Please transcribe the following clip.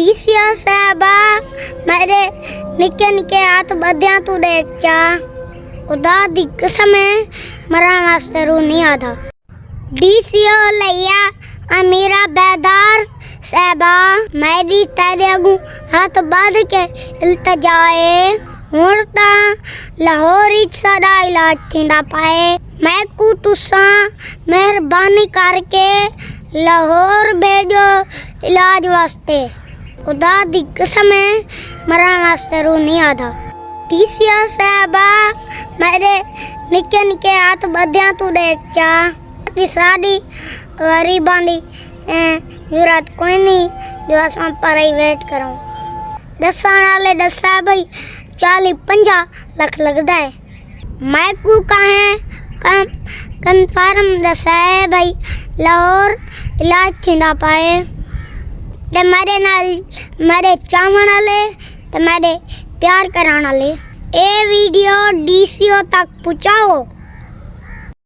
DCO साहबा मेरे निके निके हाथ बधिया तू देख चा खुदा दी कसम है मरा वास्ते रू नहीं आता। डीसीओ लैया अमीरा बेदार साहबा मेरी तेरे अगू हाथ बांध के इल्तजाए हुण ता लाहौर इच साडा इलाज थींदा पाए। मैं को तुसा मेहरबानी करके लाहौर भेजो इलाज वास्ते खुदा दी कसम है मरा वास्ते रू नहीं आता। डीसीओ साहबा मेरे निके निके हाथ बधिया तू देख चा साड़ी गरीबां दी जरूरत कोई नहीं जो असां प्राइवेट करूं। दसन वाले दसा भाई 40-50 लाख लगता है। मैं को कहे कन्फर्म दसा है भाई लाहौर इलाज थींदा पाए ते मेरे नाल मेरे चावण वाले ते मेरे प्यार कराने वाले। ए वीडियो डीसीओ तक पहुँचाओ।